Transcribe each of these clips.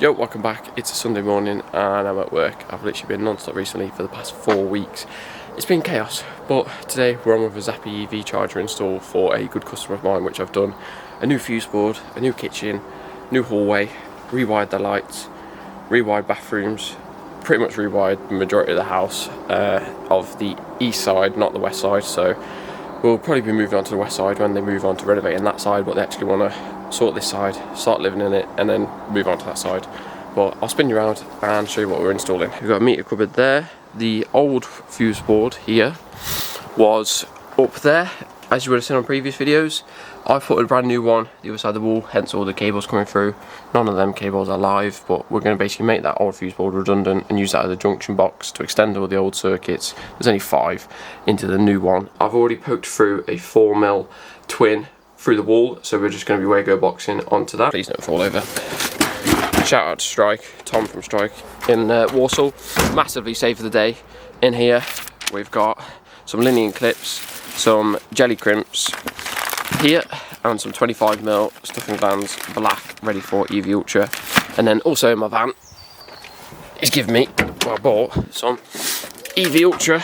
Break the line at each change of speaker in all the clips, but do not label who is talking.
Yo, welcome back. It's a Sunday morning and I'm at work. I've literally been non-stop recently for the past 4 weeks. It's been chaos, but today we're on with a Zappi EV charger install for a good customer of mine, which I've done. A new fuse board, a new kitchen, new hallway, rewired the lights, rewired bathrooms, pretty much rewired the majority of the house of the east side, not the west side. So we'll probably be moving on to the west side when they move on to renovating that side, but they actually want to sort this side, start living in it, and then move on to that side. But I'll spin you around and show you what we're installing. We've got a meter cupboard there. The old fuse board here was up there, as you would have seen on previous videos. I put a brand new one the other side of the wall, hence all the cables coming through. None of them cables are live, but we're going to basically make that old fuse board redundant and use that as a junction box to extend all the old circuits. There's only 5 into the new one. I've already poked through a 4mm twin through the wall, so we're just going to be Wago boxing onto that. Please don't fall over. Shout out to Strike, Tom from Strike in Walsall. Massively saved the day. In here we've got some linen clips, some jelly crimps here, and some 25mm stuffing glands, black, ready for EV Ultra. And then also in my van, he's given me, well, I bought some EV Ultra.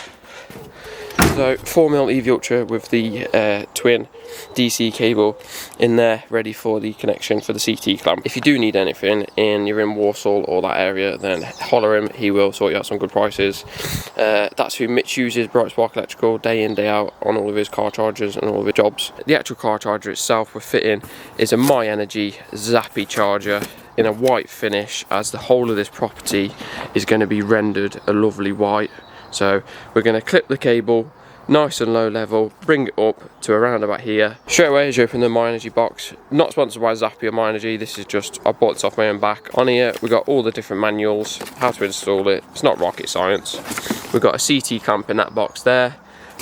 So 4mm EV Ultra with the twin DC cable in there, ready for the connection for the CT clamp. If you do need anything and you're in Walsall or that area, then holler him, he will sort you out some good prices. That's who Mitch uses, Bright Spark Electrical, day in, day out on all of his car chargers and all of his jobs. The actual car charger itself we're fitting is a MyEnergy Zappi charger in a white finish, as the whole of this property is going to be rendered a lovely white. So we're going to clip the cable nice and low level, bring it up to around about here. Straight away as you open the MyEnergy box, not sponsored by Zappi or MyEnergy, this is just, I bought this off my own back. On here we've got all the different manuals, how to install it, it's not rocket science. We've got a CT clamp in that box there.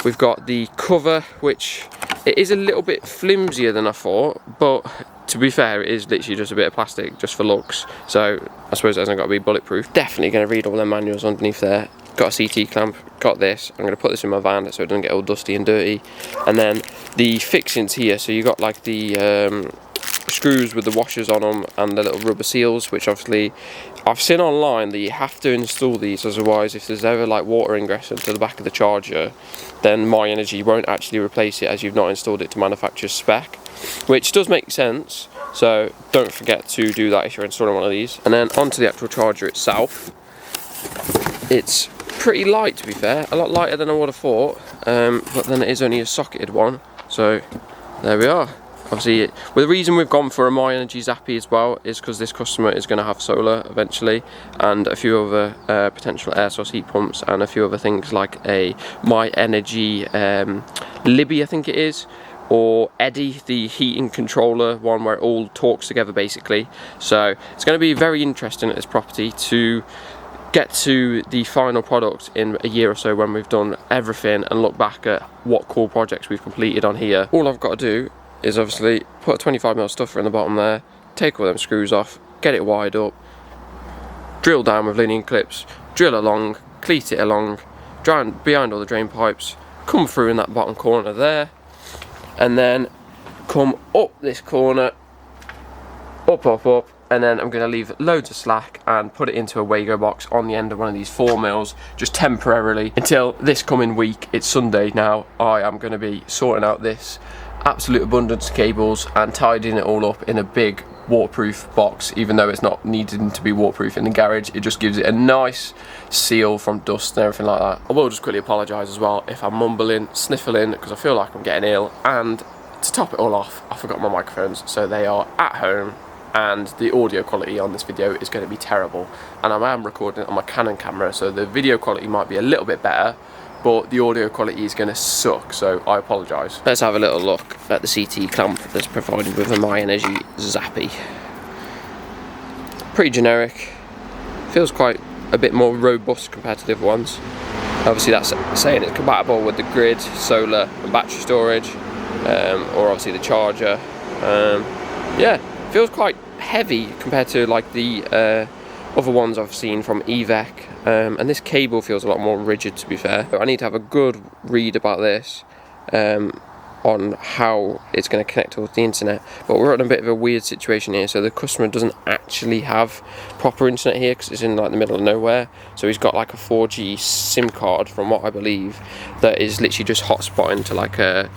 We've got the cover, which it is a little bit flimsier than I thought, but to be fair, it is literally just a bit of plastic, just for looks. So I suppose it hasn't got to be bulletproof. Definitely going to read all the manuals underneath there. Got a CT clamp, got this. I'm going to put this in my van so it doesn't get all dusty and dirty. And then the fixings here, so you got like the screws with the washers on them and the little rubber seals, which obviously I've seen online that you have to install these, otherwise if there's ever like water ingress into the back of the charger, then MyEnergy won't actually replace it as you've not installed it to manufacturer's spec, which does make sense. So don't forget to do that if you're installing one of these. And then onto the actual charger itself. It's pretty light, to be fair, a lot lighter than I would have thought, but then it is only a socketed one, so there we are. Obviously, well, the reason we've gone for a MyEnergy Zappi as well is because this customer is going to have solar eventually, and a few other potential air source heat pumps, and a few other things like a MyEnergy Libby, I think it is, or Eddy, the heating controller one where it all talks together basically. So it's going to be very interesting at this property to get to the final product in a year or so when we've done everything and look back at what cool projects we've completed on here. All I've got to do is obviously put a 25mm stuffer in the bottom there, take all them screws off, get it wired up, drill down with linen clips, drill along, cleat it along, behind all the drain pipes, come through in that bottom corner there, and then come up this corner, up, and then I'm going to leave loads of slack and put it into a Wago box on the end of one of these 4mm, just temporarily, until this coming week. It's Sunday now. I am going to be sorting out this absolute abundance of cables and tidying it all up in a big waterproof box, even though it's not needing to be waterproof in the garage. It just gives it a nice seal from dust and everything like that. I will just quickly apologise as well if I'm mumbling, sniffling, because I feel like I'm getting ill. And to top it all off, I forgot my microphones, so they are at home, and the audio quality on this video is going to be terrible. And I am recording it on my Canon camera, so the video quality might be a little bit better, but the audio quality is going to suck, so I apologise. Let's have a little look at the CT clamp that's provided with a MyEnergy Zappi. Pretty generic, feels quite a bit more robust compared to the other ones. Obviously that's saying it's compatible with the grid, solar and battery storage, or obviously the charger. Yeah, feels quite heavy compared to like the other ones I've seen from EVEC, and this cable feels a lot more rigid, to be fair. I need to have a good read about this on how it's going to connect to the internet, but we're in a bit of a weird situation here. So the customer doesn't actually have proper internet here because it's in like the middle of nowhere. So he's got like a 4G SIM card, from what I believe, that is literally just hotspotting to like a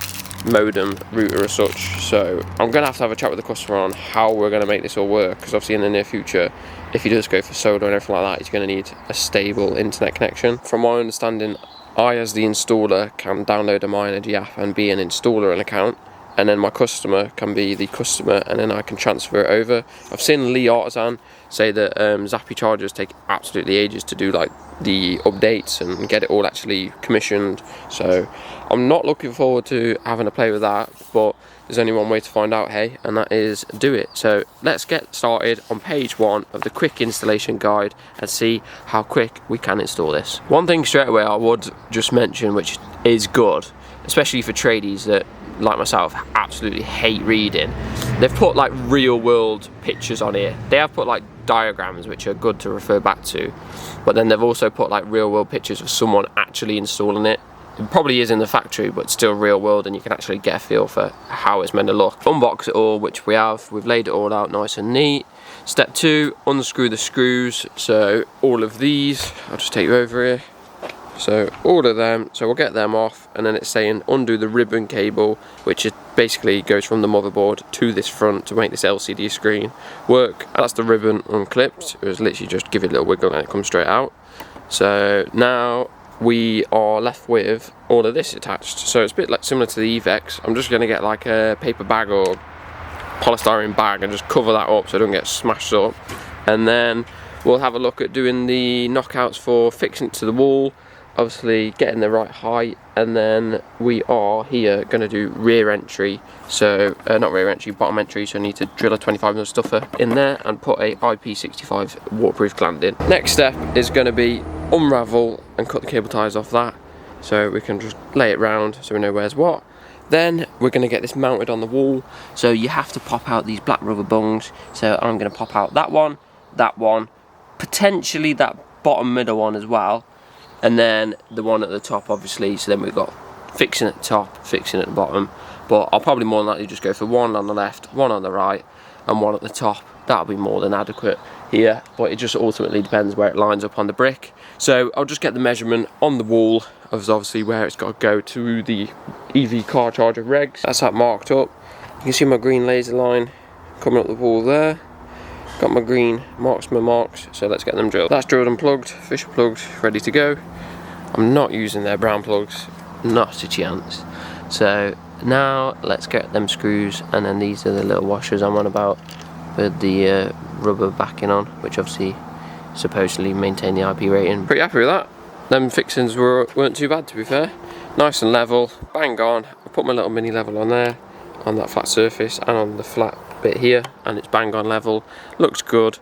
modem router as such. So I'm going to have a chat with the customer on how we're going to make this all work, because obviously in the near future, if he does go for solar and everything like that, he's going to need a stable internet connection. From my understanding, I, as the installer, can download a MyEnergy app and be an installer an account, and then my customer can be the customer, and then I can transfer it over. I've seen Lee Artisan say that Zappi chargers take absolutely ages to do like the updates and get it all actually commissioned. So I'm not looking forward to having a play with that, but there's only one way to find out, hey, and that is do it. So let's get started on page 1 of the quick installation guide and see how quick we can install this. One thing straight away I would just mention, which is good, especially for tradies that, like myself, absolutely hate reading. They've put like real world pictures on here. They have put like diagrams, which are good to refer back to, but then they've also put like real world pictures of someone actually installing it. It probably is in the factory, but still real world, and you can actually get a feel for how it's meant to look. Unbox it all, which we have. We've laid it all out nice and neat. Step 2, unscrew the screws. So all of these, I'll just take you over here. So all of them, so we'll get them off, and then it's saying undo the ribbon cable, which is basically goes from the motherboard to this front to make this LCD screen work. And that's the ribbon unclipped. It was literally just give it a little wiggle and it comes straight out. So now we are left with all of this attached. So it's a bit like similar to the EVEX. I'm just going to get like a paper bag or polystyrene bag and just cover that up so it doesn't get smashed up. And then we'll have a look at doing the knockouts for fixing it to the wall, obviously getting the right height, and then we are here going to do rear entry. So not rear entry, bottom entry. So I need to drill a 25mm stuffer in there and put a IP65 waterproof gland in. Next step is going to be unravel and cut the cable ties off that, so we can just lay it round so we know where's what. Then we're going to get this mounted on the wall. So you have to pop out these black rubber bungs. So I'm going to pop out that one, potentially that bottom middle one as well, and then the one at the top, obviously. So then we've got fixing at the top, fixing at the bottom, but I'll probably more than likely just go for one on the left, one on the right, and one at the top. That'll be more than adequate here, but it just ultimately depends where it lines up on the brick. So I'll just get the measurement on the wall of obviously where it's got to go to the EV car charger regs. That's that marked up. You can see my green laser line coming up the wall there. Got my green marksman marks, so let's get them drilled. That's drilled and plugged, Fisher plugged, ready to go. I'm not using their brown plugs, not a chance. So now let's get them screws, and then these are the little washers I'm on about with the rubber backing on, which obviously supposedly maintain the IP rating. Pretty happy with that. Them fixings weren't too bad, to be fair. Nice and level, bang on. I put my little mini level on there, on that flat surface and on the flat bit here, and it's bang on level. Looks good.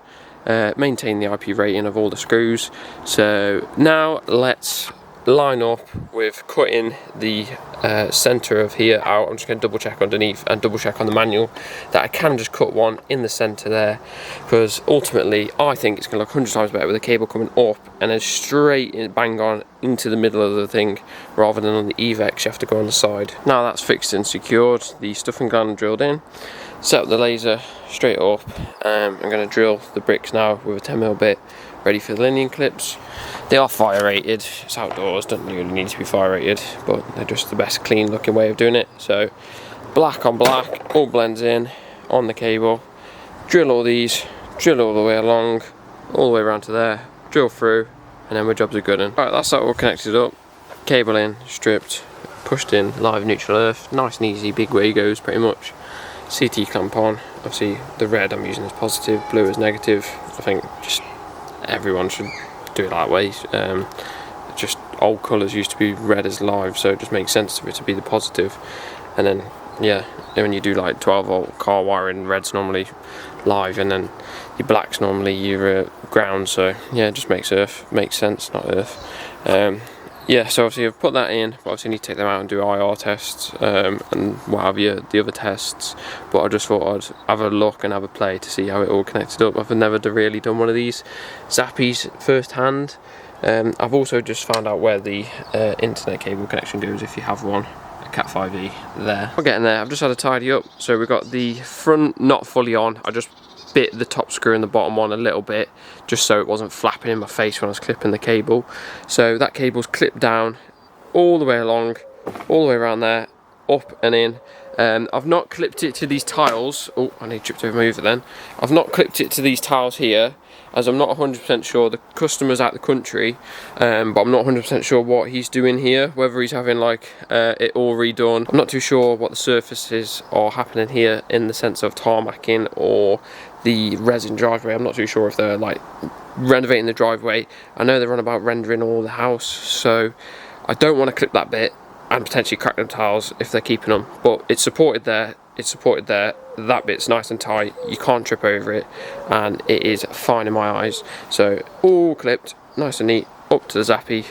Maintain the IP rating of all the screws. So now let's line up with cutting the centre of here out. I'm just going to double check underneath and double check on the manual that I can just cut one in the centre there, because ultimately I think it's going to look 100 times better with the cable coming up and then straight bang on into the middle of the thing, rather than on the EVEX you have to go on the side. Now that's fixed and secured, the stuffing gland drilled in, set up the laser straight up. I'm going to drill the bricks now with a 10mm bit, ready for the linear clips. They are fire rated, it's outdoors, don't really need to be fire rated, but they're just the best clean looking way of doing it. So black on black, all blends in on the cable, drill all these, drill all the way along, all the way around to there, drill through, and then my jobs are good. Alright, that's that all connected up, cable in, stripped, pushed in, live neutral earth, nice and easy, big Wagos pretty much. CT clamp on, obviously the red I'm using is positive, blue is negative. I think just everyone should do it that way. Just old colours used to be red as live, so it just makes sense for it to be the positive. And then yeah, when you do like 12-volt car wiring, red's normally live, and then your black's normally your ground. So yeah, it just makes sense, not earth. Yeah, so obviously I've put that in, but obviously I need to take them out and do IR tests and what have you, the other tests. But I just thought I'd have a look and have a play to see how it all connected up. I've never really done one of these Zappis first hand. I've also just found out where the internet cable connection goes if you have one. a Cat 5e there. We're getting there. I've just had to tidy up. So we've got the front not fully on. I just bit the top screw and the bottom one a little bit just so it wasn't flapping in my face when I was clipping the cable. So that cable's clipped down all the way along, all the way around there, up and in. I've not clipped it to these tiles. Oh, I need to trip over my Hoover then. I've not clipped it to these tiles here, as I'm not 100% sure. The customer's out the country, but I'm not 100% sure what he's doing here, whether he's having like it all redone. I'm not too sure what the surfaces are happening here in the sense of tarmacking or the resin driveway. I'm not too sure if they're like renovating the driveway. I know they're on about rendering all the house, so I don't want to clip that bit and potentially crack them tiles if they're keeping them, but it's supported there, it's supported there. That bit's nice and tight, you can't trip over it, and it is fine in my eyes. So all clipped, nice and neat, up to the zappy,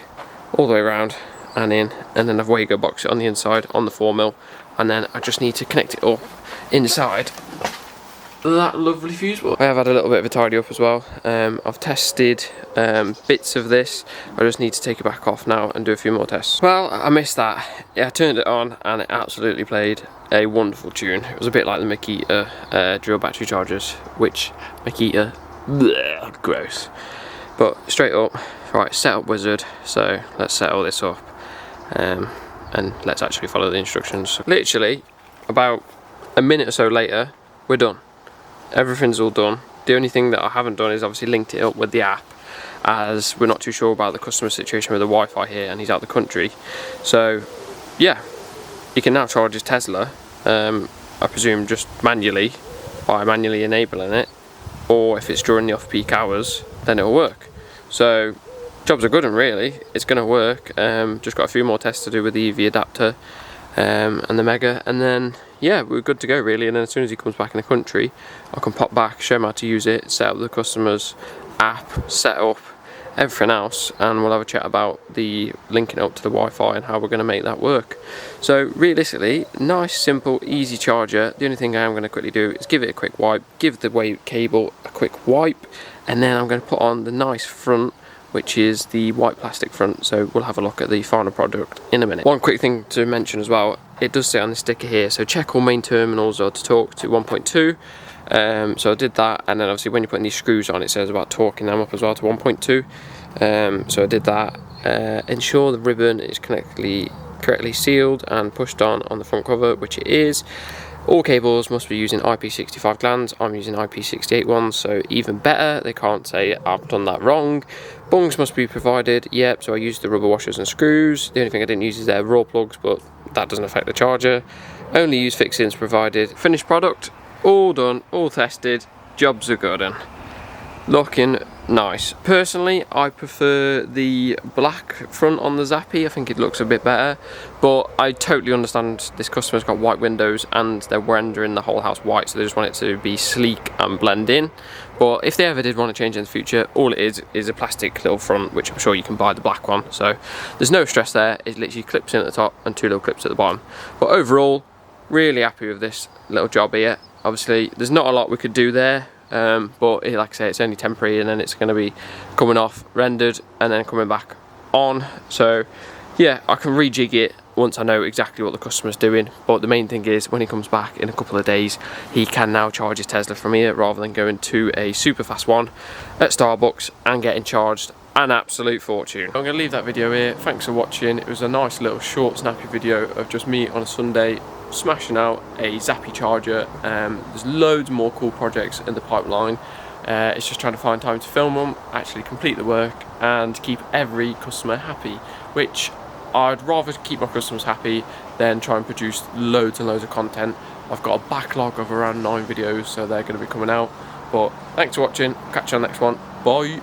all the way around and in, and then I've Wago box it on the inside on the 4mm, and then I just need to connect it up inside that lovely fuse board. I have had a little bit of a tidy up as well. I've tested bits of this. I just need to take it back off now and do a few more tests. Well, I missed that. Yeah, I turned it on and it absolutely played a wonderful tune. It was a bit like the Makita drill battery chargers, which Makita, bleh, gross. But straight up, right, setup wizard. So let's set all this up and let's actually follow the instructions. Literally about a minute or so later, we're done. Everything's all done. The only thing that I haven't done is obviously linked it up with the app, as we're not too sure about the customer situation with the Wi-Fi here and he's out the country. So yeah, he can now charge his Tesla, I presume just manually, by manually enabling it, or if it's during the off-peak hours, then it'll work. So jobs are good, and really it's going to work. Just got a few more tests to do with the EV adapter and the Mega, and then yeah, we're good to go really. And then as soon as he comes back in the country, I can pop back, show him how to use it, set up the customer's app, set up everything else, and we'll have a chat about the linking up to the Wi-Fi and how we're going to make that work. So realistically, nice, simple, easy charger. The only thing I am going to quickly do is give it a quick wipe, give the Wave cable a quick wipe, and then I'm going to put on the nice front, which is the white plastic front. So we'll have a look at the final product in a minute. One quick thing to mention as well, it does say on the sticker here, so check all main terminals are to torque to 1.2. So I did that, and then obviously when you're putting these screws on, it says about torquing them up as well to 1.2. So I did that. Ensure the ribbon is correctly sealed and pushed on the front cover, which it is. All cables must be using IP65 glands. I'm using IP68 ones, so even better. They can't say I've done that wrong. Bungs must be provided. Yep, so I used the rubber washers and screws. The only thing I didn't use is their raw plugs, but that doesn't affect the charger. Only use fixings provided. Finished product, all done, all tested. Jobs are good and looking nice. Personally, I prefer the black front on the Zappy. I think it looks a bit better, but I totally understand this customer's got white windows and they're rendering the whole house white, so they just want it to be sleek and blend in. But if they ever did want to change in the future, all it is a plastic little front, which I'm sure you can buy the black one, so there's no stress there. It literally clips in at the top and two little clips at the bottom. But overall, really happy with this little job here. Obviously there's not a lot we could do there, but like I say, it's only temporary, and then it's going to be coming off, rendered, and then coming back on. So yeah, I can rejig it once I know exactly what the customer's doing. But the main thing is, when he comes back in a couple of days, he can now charge his Tesla from here rather than going to a super fast one at Starbucks and getting charged an absolute fortune. I'm going to leave that video here. Thanks for watching. It was a nice little short snappy video of just me on a Sunday smashing out a Zappy charger. There's loads more cool projects in the pipeline. It's just trying to find time to film them, actually complete the work, and keep every customer happy, which I'd rather keep my customers happy than try and produce loads and loads of content. I've got a backlog of around 9 videos, so they're going to be coming out. But thanks for watching. Catch you on the next one. Bye.